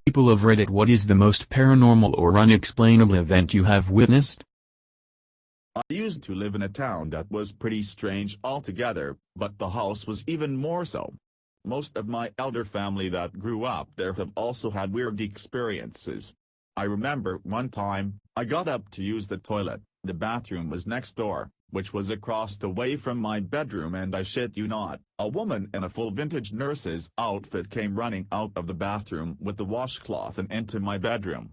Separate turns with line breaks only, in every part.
People of Reddit, what is the most paranormal or unexplainable event you have witnessed?
I used to live in a town that was pretty strange altogether, but the house was even more so. Most of my elder family that grew up there have also had weird experiences. I remember one time, I got up to use the toilet. The bathroom was next door, which was across the way from my bedroom, and I shit you not, a woman in a full vintage nurse's outfit came running out of the bathroom with the washcloth and into my bedroom.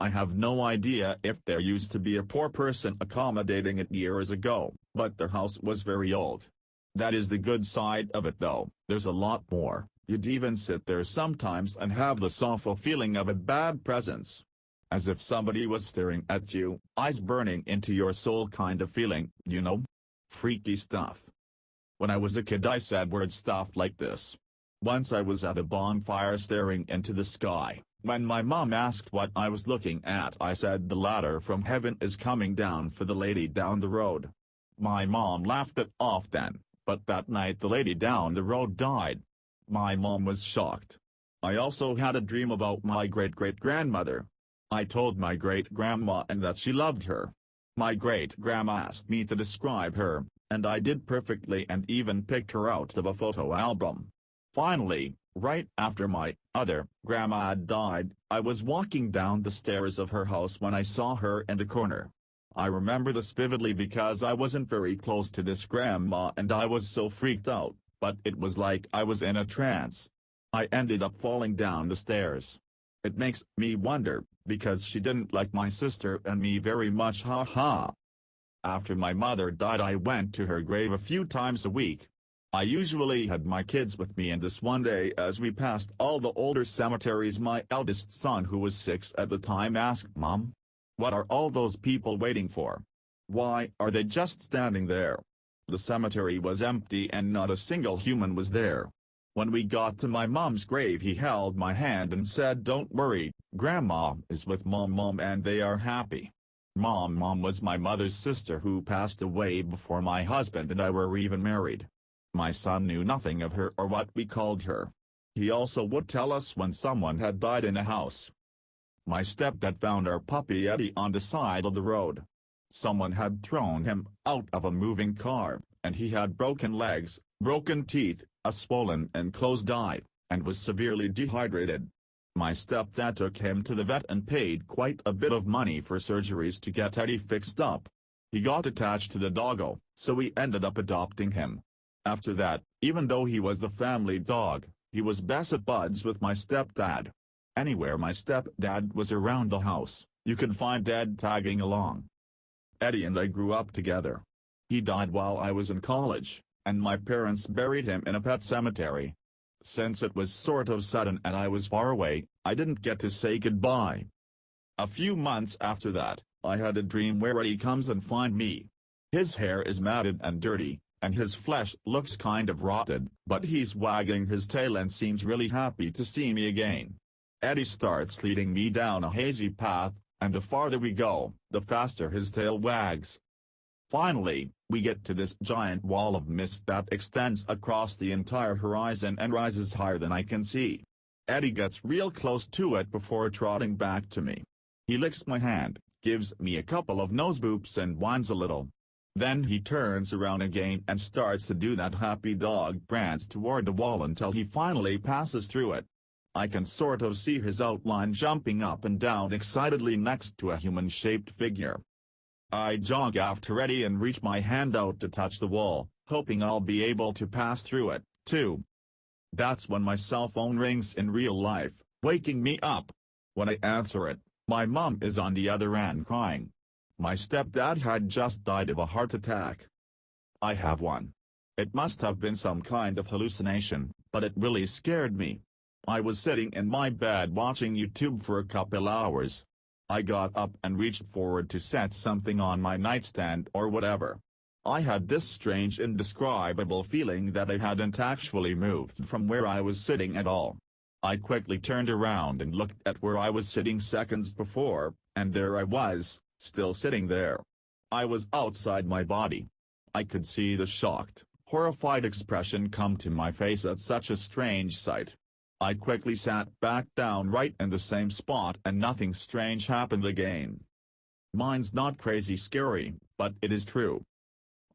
I have no idea if there used to be a poor person accommodating it years ago, but their house was very old. That is the good side of it though, there's a lot more. You'd even sit there sometimes and have this awful feeling of a bad presence. As if somebody was staring at you, eyes burning into your soul kind of feeling, you know? Freaky stuff. When I was a kid I said weird stuff like this. Once I was at a bonfire staring into the sky. When my mom asked what I was looking at, I said the ladder from heaven is coming down for the lady down the road. My mom laughed it off then, but that night the lady down the road died. My mom was shocked. I also had a dream about my great-great-grandmother. I told my great-grandma and that she loved her. My great-grandma asked me to describe her, and I did perfectly and even picked her out of a photo album. Finally, right after my other grandma had died, I was walking down the stairs of her house when I saw her in the corner. I remember this vividly because I wasn't very close to this grandma and I was so freaked out, but it was like I was in a trance. I ended up falling down the stairs. It makes me wonder, because she didn't like my sister and me very much, haha. After my mother died I went to her grave a few times a week. I usually had my kids with me, and this one day as we passed all the older cemeteries my eldest son, who was 6 at the time, asked, "Mom, what are all those people waiting for? Why are they just standing there?" The cemetery was empty and not a single human was there. When we got to my mom's grave he held my hand and said, "Don't worry, Grandma is with Mom and they are happy." Mom was my mother's sister who passed away before my husband and I were even married. My son knew nothing of her or what we called her. He also would tell us when someone had died in a house. My stepdad found our puppy Eddie on the side of the road. Someone had thrown him out of a moving car, and he had broken legs, broken teeth, a swollen and closed eye, and was severely dehydrated. My stepdad took him to the vet and paid quite a bit of money for surgeries to get Eddie fixed up. He got attached to the doggo, so we ended up adopting him. After that, even though he was the family dog, he was best buds with my stepdad. Anywhere my stepdad was around the house, you could find Dad tagging along. Eddie and I grew up together. He died while I was in college, and my parents buried him in a pet cemetery. Since it was sort of sudden and I was far away, I didn't get to say goodbye. A few months after that, I had a dream where Eddie comes and finds me. His hair is matted and dirty, and his flesh looks kind of rotted, but he's wagging his tail and seems really happy to see me again. Eddie starts leading me down a hazy path, and the farther we go, the faster his tail wags. Finally, we get to this giant wall of mist that extends across the entire horizon and rises higher than I can see. Eddie gets real close to it before trotting back to me. He licks my hand, gives me a couple of nose boops and whines a little. Then he turns around again and starts to do that happy dog prance toward the wall until he finally passes through it. I can sort of see his outline jumping up and down excitedly next to a human-shaped figure. I jog after Eddie and reach my hand out to touch the wall, hoping I'll be able to pass through it, too. That's when my cell phone rings in real life, waking me up. When I answer it, my mom is on the other end crying. My stepdad had just died of a heart attack. I have one. It must have been some kind of hallucination, but it really scared me. I was sitting in my bed watching YouTube for a couple hours. I got up and reached forward to set something on my nightstand or whatever. I had this strange indescribable feeling that I hadn't actually moved from where I was sitting at all. I quickly turned around and looked at where I was sitting seconds before, and there I was, still sitting there. I was outside my body. I could see the shocked, horrified expression come to my face at such a strange sight. I quickly sat back down right in the same spot and nothing strange happened again. Mine's not crazy scary, but it is true.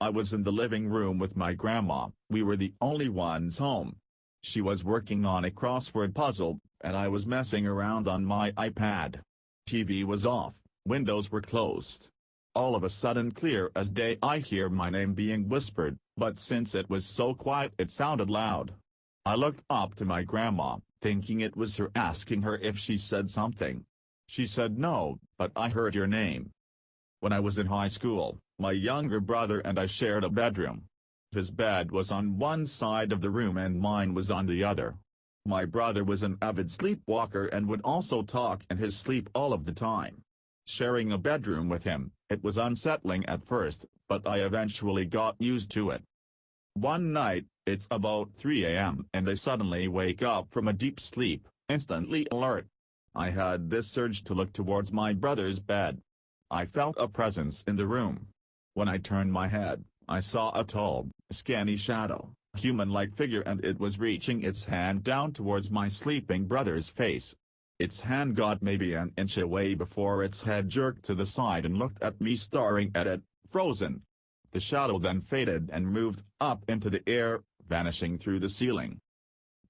I was in the living room with my grandma, we were the only ones home. She was working on a crossword puzzle, and I was messing around on my iPad. TV was off, windows were closed. All of a sudden, clear as day, I hear my name being whispered, but since it was so quiet it sounded loud. I looked up to my grandma, thinking it was her, asking her if she said something. She said no, but I heard your name. When I was in high school, my younger brother and I shared a bedroom. His bed was on one side of the room and mine was on the other. My brother was an avid sleepwalker and would also talk in his sleep all of the time. Sharing a bedroom with him, it was unsettling at first, but I eventually got used to it. One night, it's about 3 a.m. and I suddenly wake up from a deep sleep, instantly alert. I had this urge to look towards my brother's bed. I felt a presence in the room. When I turned my head, I saw a tall, skinny shadow, human-like figure, and it was reaching its hand down towards my sleeping brother's face. Its hand got maybe an inch away before its head jerked to the side and looked at me, staring at it, frozen. The shadow then faded and moved up into the air, vanishing through the ceiling.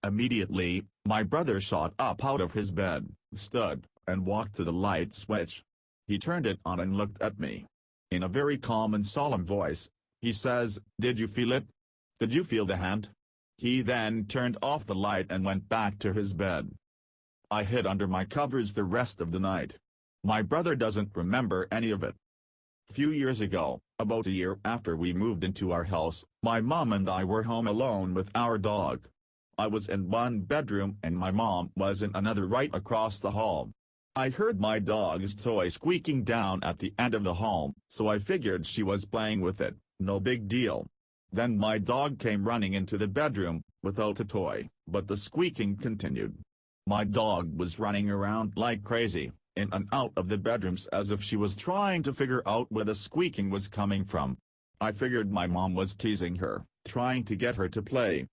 Immediately, my brother shot up out of his bed, stood, and walked to the light switch. He turned it on and looked at me. In a very calm and solemn voice, he says, "Did you feel it? Did you feel the hand?" He then turned off the light and went back to his bed. I hid under my covers the rest of the night. My brother doesn't remember any of it. Few years ago, about a year after we moved into our house, my mom and I were home alone with our dog. I was in one bedroom and my mom was in another right across the hall. I heard my dog's toy squeaking down at the end of the hall, so I figured she was playing with it, no big deal. Then my dog came running into the bedroom, without a toy, but the squeaking continued. My dog was running around like crazy, in and out of the bedrooms as if she was trying to figure out where the squeaking was coming from. I figured my mom was teasing her, trying to get her to play.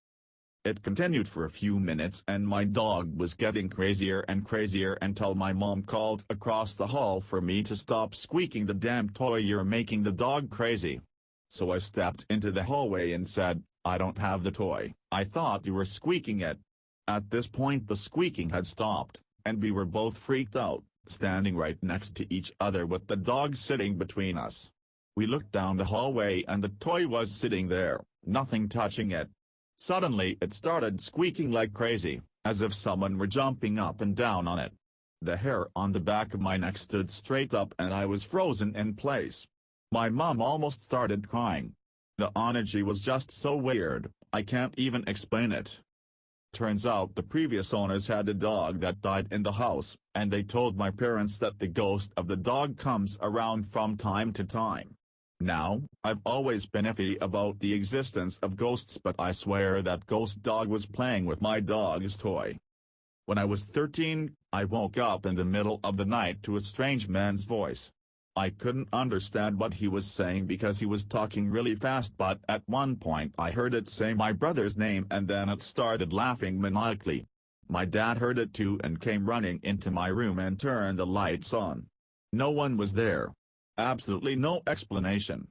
It continued for a few minutes and my dog was getting crazier and crazier until my mom called across the hall for me to stop squeaking the damn toy, "You're making the dog crazy." So I stepped into the hallway and said, "I don't have the toy, I thought you were squeaking it." At this point the squeaking had stopped, and we were both freaked out, standing right next to each other with the dog sitting between us. We looked down the hallway and the toy was sitting there, nothing touching it. Suddenly it started squeaking like crazy, as if someone were jumping up and down on it. The hair on the back of my neck stood straight up and I was frozen in place. My mom almost started crying. The energy was just so weird, I can't even explain it. Turns out the previous owners had a dog that died in the house, and they told my parents that the ghost of the dog comes around from time to time. Now, I've always been iffy about the existence of ghosts, but I swear that ghost dog was playing with my dog's toy. When I was 13, I woke up in the middle of the night to a strange man's voice. I couldn't understand what he was saying because he was talking really fast, but at one point I heard it say my brother's name and then it started laughing maniacally. My dad heard it too and came running into my room and turned the lights on. No one was there. Absolutely no explanation.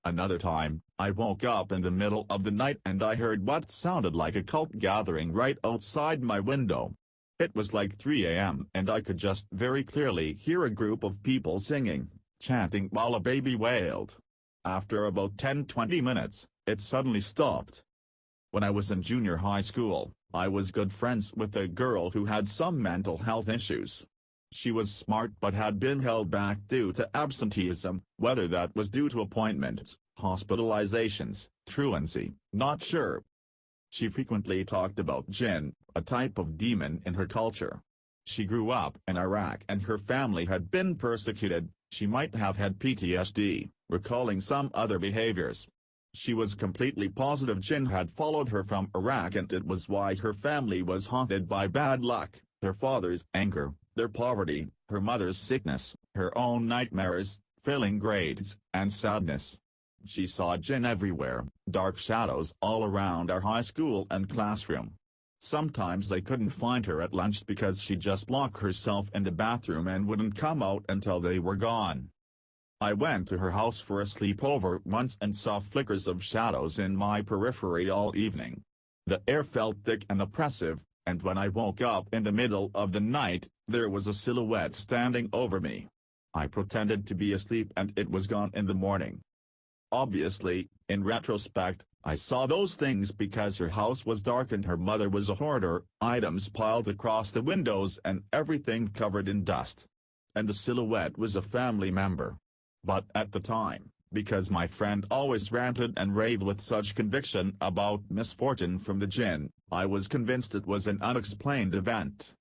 Another time, I woke up in the middle of the night and I heard what sounded like a cult gathering right outside my window. It was like 3 a.m. and I could just very clearly hear a group of people singing, chanting while a baby wailed. After about 10-20 minutes, it suddenly stopped. When I was in junior high school, I was good friends with a girl who had some mental health issues. She was smart but had been held back due to absenteeism, whether that was due to appointments, hospitalizations, truancy, not sure. She frequently talked about jinn, a type of demon in her culture. She grew up in Iraq and her family had been persecuted. She might have had PTSD, recalling some other behaviors. She was completely positive jinn had followed her from Iraq and it was why her family was haunted by bad luck, their father's anger, their poverty, her mother's sickness, her own nightmares, failing grades, and sadness. She saw jinn everywhere, dark shadows all around our high school and classroom. Sometimes I couldn't find her at lunch because she'd just lock herself in the bathroom and wouldn't come out until they were gone. I went to her house for a sleepover once and saw flickers of shadows in my periphery all evening. The air felt thick and oppressive, and when I woke up in the middle of the night, there was a silhouette standing over me. I pretended to be asleep and it was gone in the morning. Obviously, in retrospect, I saw those things because her house was dark and her mother was a hoarder, items piled across the windows and everything covered in dust. And the silhouette was a family member. But at the time, because my friend always ranted and raved with such conviction about misfortune from the jinn, I was convinced it was an unexplained event.